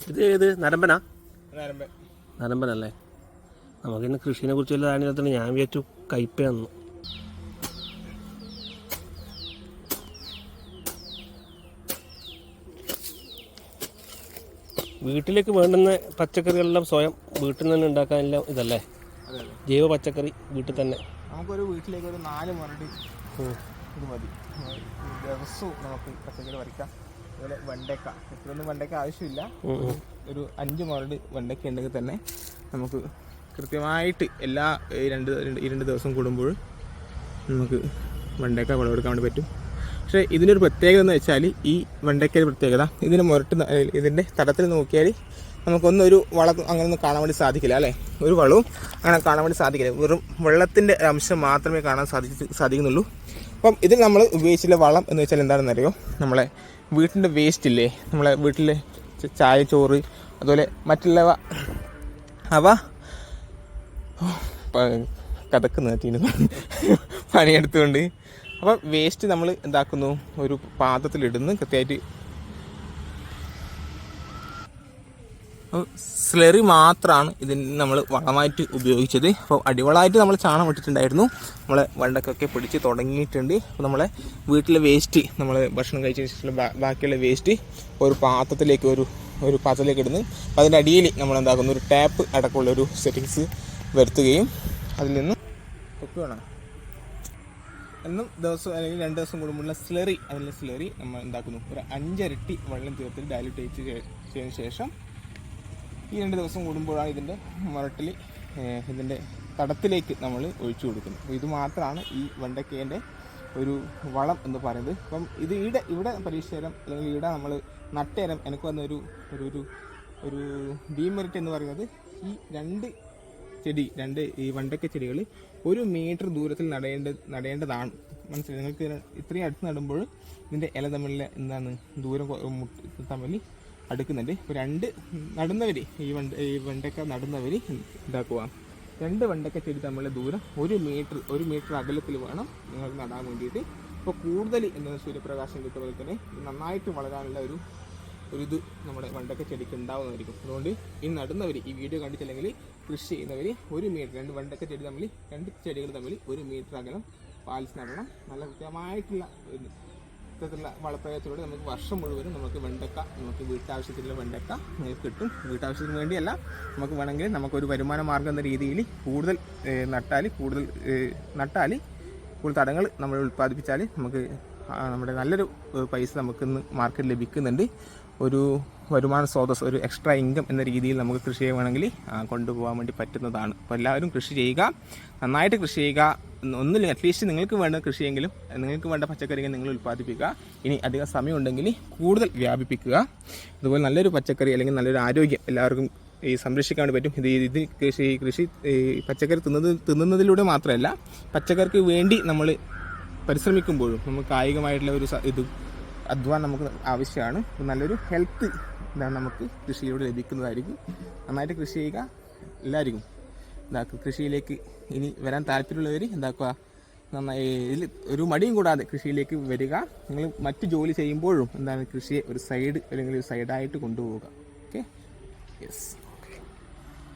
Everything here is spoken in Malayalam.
ഇത് ഏത് നരമ്പനാ? നരമ്പനല്ലേ? നമുക്കിന്ന് കൃഷിനെ കുറിച്ച് വല്ല ധാന്യത്തിന് ഞാൻ വിചാരിച്ചു കയ്പയാന്ന്. വീട്ടിലേക്ക് വേണ്ടുന്ന പച്ചക്കറികളെല്ലാം സ്വയം വീട്ടിൽ നിന്ന് തന്നെ ഉണ്ടാക്കാനെല്ലാം ഇതല്ലേ? ജൈവ പച്ചക്കറി വീട്ടിൽ തന്നെ. നമുക്കൊരു വീട്ടിലേക്ക് ഒരു 4 മരട് ഇത് മതി. ദിവസവും നമുക്ക് പച്ചക്കറി പറിക്കാം. അതുപോലെ വെണ്ടയ്ക്ക, ഇത്രയൊന്നും വെണ്ടയ്ക്ക ആവശ്യമില്ല. ഒരു 5 മരട് വെണ്ടയ്ക്ക ഉണ്ടെങ്കിൽ തന്നെ നമുക്ക് കൃത്യമായിട്ട് എല്ലാ 2 ദിവസം കൂടുമ്പോൾ നമുക്ക് വെണ്ടയ്ക്ക വിളവെടുക്കാൻ വേണ്ടി പറ്റും. പക്ഷേ ഇതിനൊരു പ്രത്യേകത എന്ന് വെച്ചാൽ, ഈ വെണ്ടയ്ക്കയുടെ പ്രത്യേകത ഇതിന് ഇതിൻ്റെ തടത്തിൽ നോക്കിയാൽ നമുക്കൊന്നൊരു വളം അങ്ങനെയൊന്നും കാണാൻ വേണ്ടി സാധിക്കില്ല അല്ലേ? ഒരു വളവും അങ്ങനെ കാണാൻ വേണ്ടി സാധിക്കില്ല. വെറും വെള്ളത്തിൻ്റെ അംശം മാത്രമേ കാണാൻ സാധിക്കുന്നുള്ളൂ. അപ്പം ഇതിൽ നമ്മൾ ഉപയോഗിച്ചിട്ടുള്ള വളം എന്ന് വെച്ചാൽ എന്താണെന്നറിയോ? നമ്മളെ വീട്ടിൻ്റെ വേസ്റ്റ് ഇല്ലേ, നമ്മളെ വീട്ടിലെ ചായ, ചോറ്, അതുപോലെ മറ്റുള്ളവ, അവ കഥക്കുന്ന പണിയെടുത്തുകൊണ്ട് അപ്പം വേസ്റ്റ് നമ്മൾ എന്താക്കുന്നു, ഒരു പാത്രത്തിലിടുന്നു കൃത്യമായിട്ട്. സ്ലറി മാത്രമാണ് ഇതിന് നമ്മൾ വളമായിട്ട് ഉപയോഗിച്ചത്. അപ്പോൾ അടിവളമായിട്ട് നമ്മൾ ചാണം ഇട്ടിട്ടുണ്ടായിരുന്നു. നമ്മളെ വെണ്ടക്കൊക്കെ പിടിച്ച് തുടങ്ങിയിട്ടുണ്ട്. അപ്പോൾ നമ്മളെ വീട്ടിലെ വേസ്റ്റ്, നമ്മൾ ഭക്ഷണം കഴിച്ചതിന് ശേഷം ബാക്കിയുള്ള വേസ്റ്റ് ഒരു പാത്രത്തിലേക്ക് ഒരു പാത്രത്തിലേക്ക് ഇടുന്നു. അപ്പോൾ അതിൻ്റെ അടിയിൽ നമ്മൾ എന്താക്കുന്നു, ഒരു ടാപ്പ് അടക്കമുള്ളൊരു സെറ്റിങ്സ് വരുത്തുകയും അതിൽ നിന്നും വെക്കുകയാണ്. എന്നും ദിവസം അല്ലെങ്കിൽ 2 ദിവസം കൂടുമ്പോഴുള്ള സ്ലറി, അതിലെ സ്ലറി നമ്മൾ എന്താക്കുന്നു, ഒരു 5 ഇരട്ടി വെള്ളം ചേർത്തിട്ട് ഡയലൂട്ട് ചെയ്തതിന് ശേഷം ഈ 2 ദിവസം കൂടുമ്പോഴാണ് ഇതിൻ്റെ മുരട്ടിൽ ഇതിൻ്റെ തടത്തിലേക്ക് നമ്മൾ ഒഴിച്ചു കൊടുക്കുന്നത്. അപ്പോൾ ഇത് മാത്രമാണ് ഈ വെണ്ടയ്ക്കേൻ്റെ ഒരു വളം എന്ന് പറയുന്നത്. അപ്പം ഇത് ഇവിടെ പരീക്ഷതരം അല്ലെങ്കിൽ ഇവിടെ നമ്മൾ നട്ടേരം എനിക്ക് വന്ന ഒരു ഡീമെറിറ്റ് എന്ന് പറയുന്നത്, ഈ 2 ഈ വെണ്ടയ്ക്ക ചെടികൾ 1 മീറ്റർ ദൂരത്തിൽ നടേണ്ടതാണ്. മനസ്സിലായി? നിങ്ങൾക്ക് ഇത്രയും അടുത്ത് നടുമ്പോൾ ഇതിൻ്റെ ഇല തമ്മിലുള്ള ദൂരം തമ്മിൽ അടുക്കുന്നുണ്ട്. ഇപ്പോൾ 2 നടുന്നവർ, ഈ വെണ്ടയ്ക്ക നടുന്നവർ എന്താക്കുക, 2 വെണ്ടയ്ക്ക ചെടി തമ്മിലുള്ള ദൂരം 1 മീറ്റർ അകലത്തിൽ വേണം നിങ്ങൾക്ക് നടാൻ വേണ്ടിയിട്ട്. ഇപ്പോൾ കൂടുതൽ സൂര്യപ്രകാശം കിട്ടുമ്പോൾ തന്നെ നന്നായിട്ട് വളരാനുള്ള ഒരു ഇത് നമ്മുടെ വെണ്ടയ്ക്ക ചെടിക്ക് ഉണ്ടാവുന്നതായിരിക്കും. അതുകൊണ്ട് ഈ നടുന്നവർ, ഈ വീഡിയോ കണ്ടിട്ടില്ലെങ്കിൽ കൃഷി ചെയ്യുന്നവർ 1 മീറ്റർ, 2 വെണ്ടയ്ക്ക ചെടി തമ്മിൽ, 2 ചെടികൾ തമ്മിൽ 1 മീറ്റർ അകലം പാലിച്ച് നടണം. നല്ല കൃത്യമായിട്ടുള്ള ഇത്തരത്തിലുള്ള വളപ്രയോഗത്തിലൂടെ നമുക്ക് വർഷം മുഴുവനും നമുക്ക് വെണ്ടയ്ക്ക, നമുക്ക് വീട്ടാവശ്യത്തിലുള്ള വെണ്ടയ്ക്ക നമുക്ക് കിട്ടും. വീട്ടാവശ്യത്തിന് വേണ്ടിയല്ല, നമുക്ക് വേണമെങ്കിൽ നമുക്കൊരു വരുമാന മാർഗ്ഗം എന്ന രീതിയിൽ കൂടുതൽ നട്ടാൽ കൂടുതൽ തടങ്ങൾ നമ്മൾ ഉൽപ്പാദിപ്പിച്ചാൽ നമുക്ക് നമ്മുടെ നല്ലൊരു പൈസ നമുക്കിന്ന് മാർക്കറ്റിൽ ലഭിക്കുന്നുണ്ട്. ഒരു വരുമാന സ്രോതസ്, ഒരു എക്സ്ട്രാ ഇൻകം എന്ന രീതിയിൽ നമുക്ക് കൃഷി ചെയ്യുവാണെങ്കിൽ കൊണ്ടുപോകാൻ വേണ്ടി പറ്റുന്നതാണ്. അപ്പോൾ എല്ലാവരും കൃഷി ചെയ്യുക, നന്നായിട്ട് കൃഷി ചെയ്യുക. ഒന്നുമില്ല, അറ്റ്ലീസ്റ്റ് നിങ്ങൾക്ക് വേണ്ട കൃഷിയെങ്കിലും, നിങ്ങൾക്ക് വേണ്ട പച്ചക്കറികൾ നിങ്ങൾ ഉൽപ്പാദിപ്പിക്കുക. ഇനി അധികം സമയമുണ്ടെങ്കിൽ കൂടുതൽ വ്യാപിപ്പിക്കുക. അതുപോലെ നല്ലൊരു പച്ചക്കറി അല്ലെങ്കിൽ നല്ലൊരു ആരോഗ്യം എല്ലാവർക്കും സംരക്ഷിക്കാൻ വേണ്ടി പറ്റും. ഇത് കൃഷി പച്ചക്കറി തിന്നുന്നതിലൂടെ മാത്രമല്ല, പച്ചക്കറിക്ക് വേണ്ടി നമ്മൾ പരിശ്രമിക്കുമ്പോഴും നമുക്ക് കായികമായിട്ടുള്ള അധ്വാനം നമുക്ക് ആവശ്യമാണ്. നല്ലൊരു ഹെൽത്ത് നമുക്ക് കൃഷിയിലൂടെ ലഭിക്കുന്നതായിരിക്കും. നന്നായിട്ട് കൃഷി ചെയ്യുക. എല്ലാവർക്കും കൃഷിയിലേക്ക് ഇനി വരാൻ താല്പര്യമുള്ളവർ നന്നായി ഇതിൽ ഒരു മടിയും കൂടാതെ കൃഷിയിലേക്ക് വരിക. നിങ്ങൾ മറ്റ് ജോലി ചെയ്യുമ്പോഴും കൃഷിയെ ഒരു സൈഡ് അല്ലെങ്കിൽ ഒരു സൈഡായിട്ട് കൊണ്ടുപോവുക. Okay, yes.